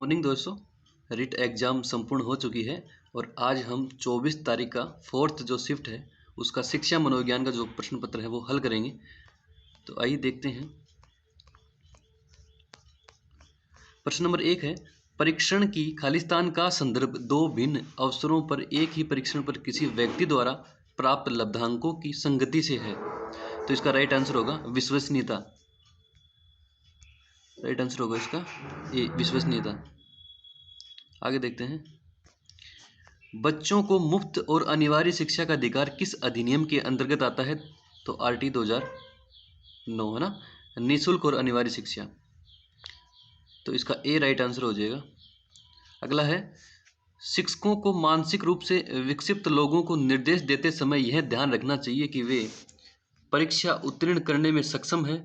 Morning दोस्तों, writ exam संपूर्ण हो चुकी है और आज हम 24 तारीख का फोर्थ जो शिफ्ट है उसका शिक्षा मनोविज्ञान का जो प्रश्न पत्र है वो हल करेंगे। तो आइए देखते हैं। प्रश्न नंबर 1 है, परीक्षण की खालिस्तान का संदर्भ दो भिन्न अवसरों पर एक ही परीक्षण पर किसी व्यक्ति द्वारा प्राप्त लब्धांकों की संगति से है। तो इसका राइट आंसर होगा विश्वसनीयता। राइट आंसर होगा इसका ए, विश्वसनीयता। आगे देखते हैं। बच्चों को मुफ्त और अनिवार्य शिक्षा का अधिकार किस अधिनियम के अंतर्गत आता है? तो आरटी 2009 है ना, निःशुल्क और अनिवार्य शिक्षा। तो इसका ए राइट आंसर हो जाएगा। अगला है, शिक्षकों को मानसिक रूप से विक्षिप्त लोगों को निर्देश देते समय यह ध्यान रखना चाहिए कि वे परीक्षा उत्तीर्ण करने में सक्षम हैं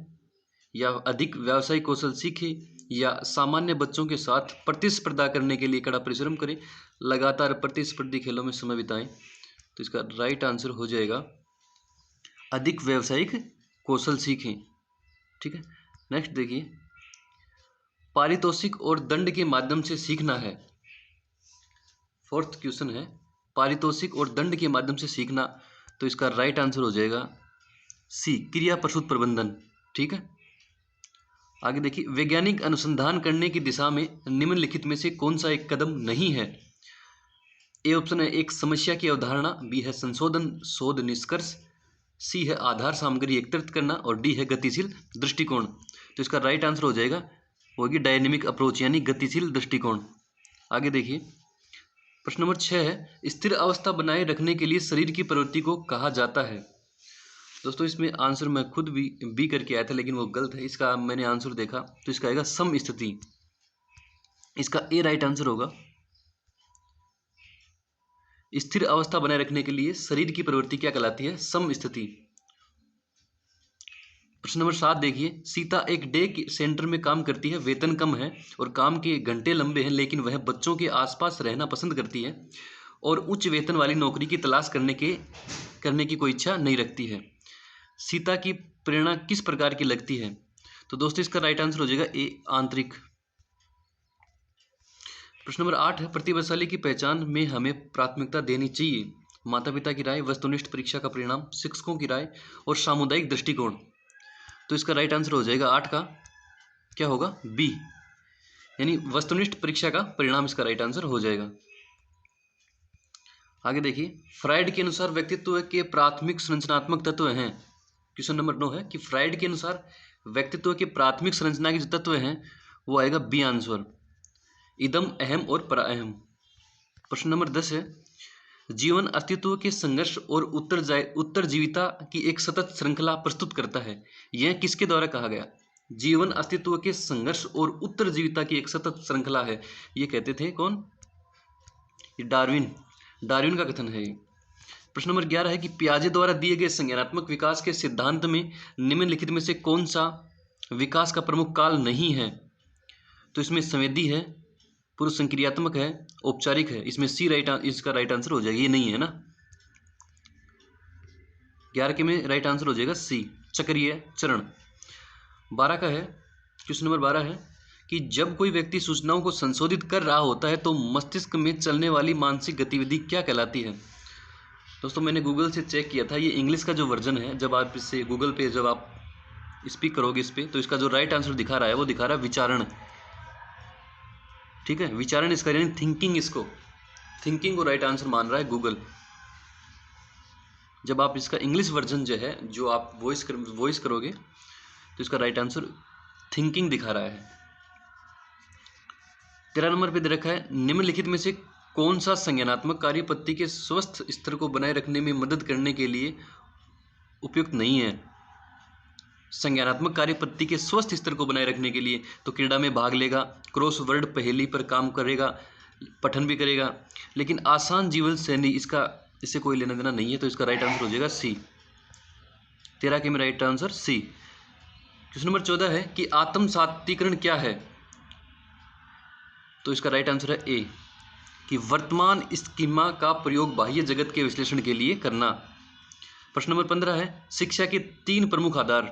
या अधिक व्यावसायिक कौशल सीखें या सामान्य बच्चों के साथ प्रतिस्पर्धा करने के लिए कड़ा परिश्रम करें, लगातार प्रतिस्पर्धी खेलों में समय बिताएं। तो इसका राइट आंसर हो जाएगा अधिक व्यावसायिक कौशल सीखें। ठीक है, नेक्स्ट देखिए, पारितोषिक और दंड के माध्यम से सीखना है। फोर्थ क्वेश्चन है, पारितोषिक और दंड के माध्यम से सीखना। तो इसका राइट आंसर हो जाएगा सी, क्रिया प्रसूत प्रबंधन। ठीक है, आगे देखिए, वैज्ञानिक अनुसंधान करने की दिशा में निम्नलिखित में से कौन सा एक कदम नहीं है? ए ऑप्शन है एक समस्या की अवधारणा, बी है संशोधन शोध निष्कर्ष, सी है आधार सामग्री एकत्रित करना और डी है गतिशील दृष्टिकोण। तो इसका राइट आंसर हो जाएगा होगी डायनेमिक अप्रोच यानी गतिशील दृष्टिकोण। आगे देखिए, प्रश्न नंबर 6 है, स्थिर अवस्था बनाए रखने के लिए शरीर की प्रवृत्ति को कहा जाता है। दोस्तों इसमें आंसर मैं खुद भी बी करके आया था लेकिन वो गलत है। इसका मैंने आंसर देखा तो इसका आएगा सम स्थिति। इसका ए राइट आंसर होगा। स्थिर अवस्था बनाए रखने के लिए शरीर की प्रवृत्ति क्या कहलाती है? सम स्थिति। प्रश्न नंबर 7 देखिए, सीता एक डे सेंटर में काम करती है, वेतन कम है और काम के घंटे लंबे हैं, लेकिन वह बच्चों के आसपास रहना पसंद करती है और उच्च वेतन वाली नौकरी की तलाश करने की कोई इच्छा नहीं रखती है। सीता की प्रेरणा किस प्रकार की लगती है? तो दोस्तों इसका राइट आंसर हो जाएगा ए, आंतरिक। प्रश्न नंबर 8 है, प्रतिभाशाली की पहचान में हमें प्राथमिकता देनी चाहिए। माता पिता की राय, वस्तुनिष्ठ परीक्षा का परिणाम, शिक्षकों की राय और सामुदायिक दृष्टिकोण। तो इसका राइट आंसर हो जाएगा 8 का क्या होगा? बी, यानी वस्तुनिष्ठ परीक्षा का परिणाम इसका राइट आंसर हो जाएगा। आगे देखिए, फ्राइड के अनुसार व्यक्तित्व के प्राथमिक संरचनात्मक तत्व हैं। क्वेश्चन नंबर 9 है कि फ्राइड के अनुसार व्यक्तित्व के प्राथमिक संरचना के जो तत्व हैं वो आएगा बी आंसर, इदम, अहम और पराअहम। प्रश्न नंबर 10 है, जीवन अस्तित्व के संघर्ष और उत्तरजीविता की एक सतत श्रृंखला प्रस्तुत करता है। यह किसके द्वारा कहा गया? जीवन अस्तित्व के संघर्ष और उत्तरजीविता की एक सतत श्रृंखला है, ये कहते थे कौन? ये डार्विन का कथन है ये। प्रश्न नंबर 11 है कि पियाजे द्वारा दिए गए संज्ञानात्मक विकास के सिद्धांत में निम्नलिखित में से कौन सा विकास का प्रमुख काल नहीं है? तो इसमें संवेदी है, पूर्व संक्रियात्मक है, औपचारिक है। इसमें सी इसका राइट आंसर हो जाएगा, ये नहीं है ना। 11 के में राइट आंसर हो जाएगा सी, चक्रीय चरण। 12 का है, क्वेश्चन नंबर 12 है कि जब कोई व्यक्ति सूचनाओं को संशोधित कर रहा होता है तो मस्तिष्क में चलने वाली मानसिक गतिविधि क्या कहलाती है? दोस्तों मैंने गूगल से चेक किया था, ये इंग्लिश का जो वर्जन है, जब आप इससे गूगल पे जब आप स्पीक करोगे इस पर तो इसका जो राइट आंसर दिखा रहा है वो दिखा रहा है विचारण। ठीक है, विचारण इसका यानी थिंकिंग, इसको थिंकिंग को राइट आंसर मान रहा है गूगल। जब आप इसका इंग्लिश वर्जन जो है जो आप वॉइस करोगे तो इसका राइट आंसर थिंकिंग दिखा रहा है। 13 नंबर पे दे रखा है, निम्नलिखित में से कौन सा संज्ञानात्मक कार्य पत्ती के स्वस्थ स्तर को बनाए रखने में मदद करने के लिए उपयुक्त नहीं है? संज्ञानात्मक कार्य पत्ती के स्वस्थ स्तर को बनाए रखने के लिए तो क्रीड़ा में भाग लेगा, क्रॉसवर्ड पहेली पर काम करेगा, पठन भी करेगा, लेकिन आसान जीवन शैली इससे कोई लेना देना नहीं है। तो इसका राइट आंसर हो जाएगा सी, 13 के में right answer C. Question number 14 है कि आत्म सात्विकरण क्या है? तो इसका राइट आंसर है ए, कि वर्तमान स्कीमा का प्रयोग बाह्य जगत के विश्लेषण के लिए करना। प्रश्न नंबर 15 है, शिक्षा के 3 प्रमुख आधार,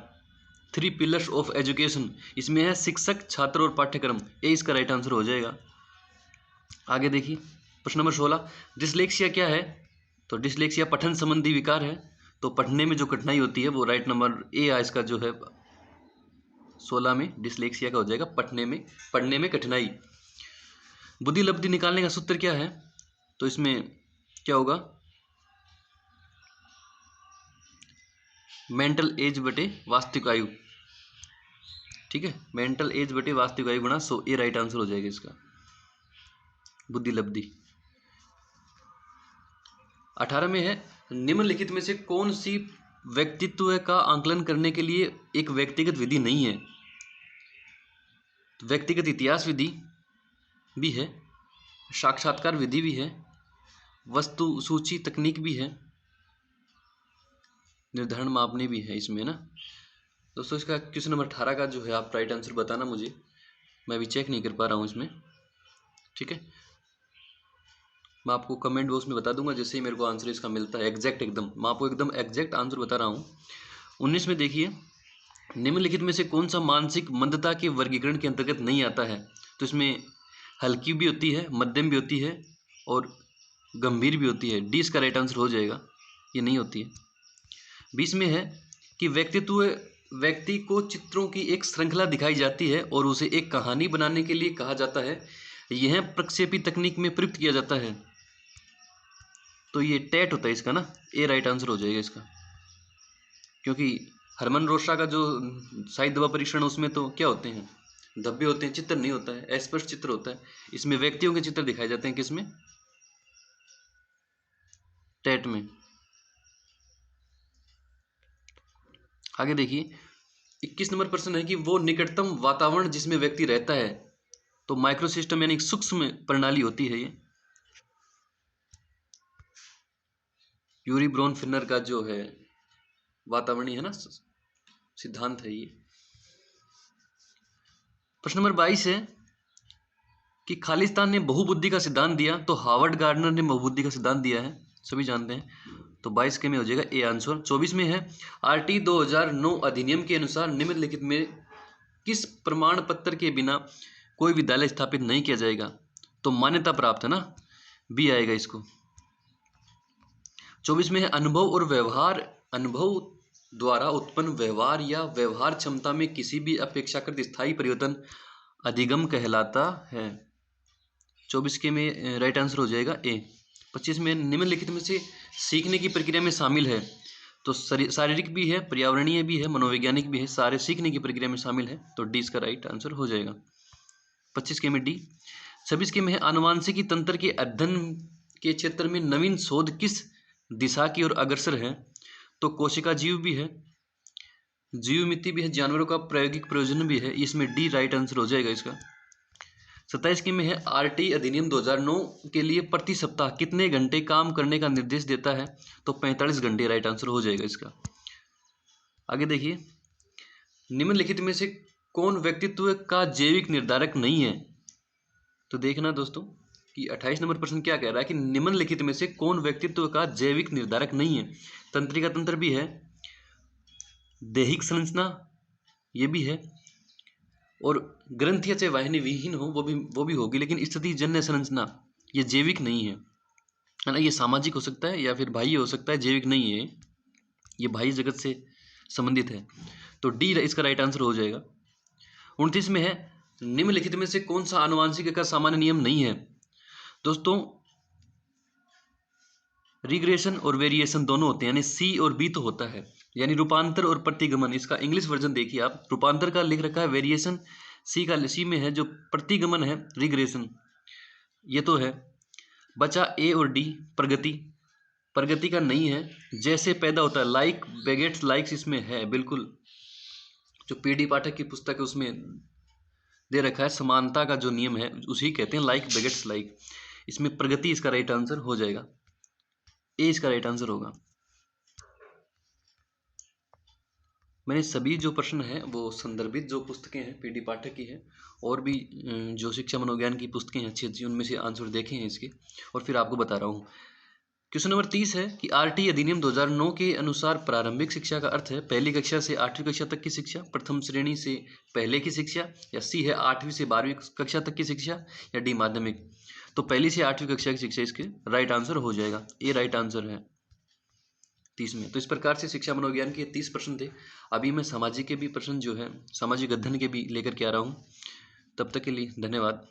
3 पिलर्स ऑफ एजुकेशन, इसमें है शिक्षक, छात्र और पाठ्यक्रम। ए इसका राइट आंसर हो जाएगा। आगे देखिए प्रश्न नंबर 16, डिसलेक्सिया क्या है? तो डिसलेक्सिया पठन संबंधी विकार है। तो पढ़ने में जो कठिनाई होती है वो राइट नंबर ए है इसका जो है 16 में डिसलेक्सिया का हो जाएगा पढ़ने में कठिनाई। बुद्धि लब्धि निकालने का सूत्र क्या है? तो इसमें क्या होगा? मेंटल एज बटे वास्तविक आयु। ठीक है, मेंटल एज बटे वास्तविक आयु गुणा 100, ये राइट आंसर हो जाएगा इसका बुद्धि लब्धि। 18 में है, निम्नलिखित में से कौन सी व्यक्तित्व का आंकलन करने के लिए एक व्यक्तिगत विधि नहीं है? तो व्यक्तिगत इतिहास विधि भी है, साक्षात्कार विधि भी है, वस्तु सूची तकनीक भी है, निर्धारण मापने भी है इसमें ना। दोस्तों इसका क्वेश्चन नंबर 18 का जो है आप राइट आंसर बताना मुझे, मैं अभी चेक नहीं कर पा रहा हूँ इसमें। ठीक है, मैं आपको कमेंट बॉक्स में बता दूंगा जैसे ही मेरे को आंसर इसका मिलता है एग्जैक्ट एकदम, मैं आपको एकदम एग्जैक्ट आंसर बता रहा हूँ। 19 में देखिए, निम्नलिखित में से कौन सा मानसिक मंदता के वर्गीकरण के अंतर्गत नहीं आता है? तो इसमें हल्की भी होती है, मध्यम भी होती है और गंभीर भी होती है। डी इसका राइट आंसर हो जाएगा, ये नहीं होती है। 20 में है कि व्यक्ति को चित्रों की एक श्रृंखला दिखाई जाती है और उसे एक कहानी बनाने के लिए कहा जाता है, यह प्रक्षेपी तकनीक में प्रयुक्त किया जाता है। तो ये टेट होता है इसका ना, ए राइट आंसर हो जाएगा इसका, क्योंकि हरमन रोशा का जो साहित्य दबा परीक्षण उसमें तो क्या होते हैं, धब्बे होते हैं, चित्र नहीं होता है, अस्पष्ट चित्र होता है। इसमें व्यक्तियों के चित्र दिखाए जाते हैं, किसमें? टेट में। आगे देखिए 21 नंबर प्रश्न है कि वो निकटतम वातावरण जिसमें व्यक्ति रहता है, तो माइक्रो सिस्टम यानी सूक्ष्म प्रणाली होती है ये। यूरी ब्राउन फिनर का जो है वातावरणीय है ना सिद्धांत है ये। प्रश्न नंबर 22 है कि खालिस्तान ने बहुबुद्धि का सिद्धांत दिया, तो हार्वर्ड गार्डनर ने बहुबुद्धि का सिद्धांत दिया है, सभी जानते हैं। तो 22 के में हो जाएगा ए आंसर। 24 में है आरटी 2009 अधिनियम के अनुसार निम्नलिखित में किस प्रमाण पत्र के बिना कोई विद्यालय स्थापित नहीं किया जाएगा? तो मान्यता प्राप्त है ना, बी आएगा इसको। 24 में है अनुभव द्वारा उत्पन्न व्यवहार या व्यवहार क्षमता में किसी भी अपेक्षाकृत स्थायी परिवर्तन अधिगम कहलाता है। 24 के में राइट आंसर हो जाएगा ए। 25 में निम्नलिखित में से सीखने की प्रक्रिया में शामिल है, तो शारीरिक भी है, पर्यावरणीय भी है, मनोवैज्ञानिक भी है, सारे सीखने की प्रक्रिया में शामिल है, तो डी इसका राइट आंसर हो जाएगा। 25 के में डी। 26 के में है आनुवांशिकी तंत्र के अध्ययन के क्षेत्र में नवीन शोध किस दिशा की ओर अग्रसर है? तो कोशिका जीव भी है, जीव मिति भी है, जानवरों का प्रायोगिक प्रयोजन भी है, इसमें डी राइट आंसर हो जाएगा इसका। 27 के में है आरटी अधिनियम 2009 के लिए प्रति सप्ताह कितने घंटे काम करने का निर्देश देता है? तो 45 घंटे राइट आंसर हो जाएगा इसका। आगे देखिए, निम्नलिखित में से कौन व्यक्तित्व का जैविक निर्धारक नहीं है? तो देखना दोस्तों कि 28 नंबर प्रश्न क्या कह रहा है कि निम्नलिखित में से कौन व्यक्तित्व का जैविक निर्धारक नहीं है? तंत्रिका तंत्र भी है, दैहिक संरचना ये भी है, और ग्रंथियां चाहे वाहिनी विहीन हो वो भी होगी, लेकिन स्थिति जन्य संरचना ये जैविक नहीं है ना। ये सामाजिक हो सकता है या फिर बाह्य हो सकता है, जैविक नहीं है, ये बाह्य जगत से संबंधित है, तो डी इसका राइट आंसर हो जाएगा। 29 में है निम्नलिखित में से कौन सा आनुवांशिक का सामान्य नियम नहीं है? दोस्तों रिग्रेशन और वेरिएशन दोनों होते हैं, यानी सी और बी तो होता है, यानी रूपांतर और प्रतिगमन। इसका इंग्लिश वर्जन देखिए आप, रूपांतर का लिख रखा है वेरिएशन, सी में है जो प्रतिगमन है रिग्रेशन, ये तो है। बचा ए और डी प्रगति का नहीं है, जैसे पैदा होता है, लाइक बेगेट्स लाइक्स इसमें है बिल्कुल, जो पीडी पाठक की पुस्तक है उसमें दे रखा है, समानता का जो नियम है उसी कहते हैं लाइक बेगेट्स लाइक, इसमें प्रगति इसका राइट आंसर हो जाएगा, ए इसका राइट आंसर होगा। मैंने सभी जो प्रश्न है वो संदर्भित जो पुस्तकें हैं पीडी पाठक की है, और भी जो शिक्षा मनोविज्ञान की पुस्तकें हैं अच्छी अच्छी, उनमें से आंसर देखे हैं इसके, और फिर आपको बता रहा हूँ। क्वेश्चन नंबर 30 है कि आरटी अधिनियम 2009 के अनुसार प्रारंभिक शिक्षा का अर्थ है पहली कक्षा से 8वीं कक्षा तक की शिक्षा, प्रथम श्रेणी से पहले की शिक्षा, या सी है 8वीं से 12वीं कक्षा तक की शिक्षा, या डी माध्यमिक। तो पहली से 8वीं कक्षा की शिक्षा इसके राइट आंसर हो जाएगा, ये राइट आंसर है 30 में। तो इस प्रकार से शिक्षा मनोविज्ञान के 30 प्रश्न थे। अभी मैं सामाजिक के भी प्रश्न जो है सामाजिक अध्ययन के भी लेकर के आ रहा हूँ। तब तक के लिए धन्यवाद।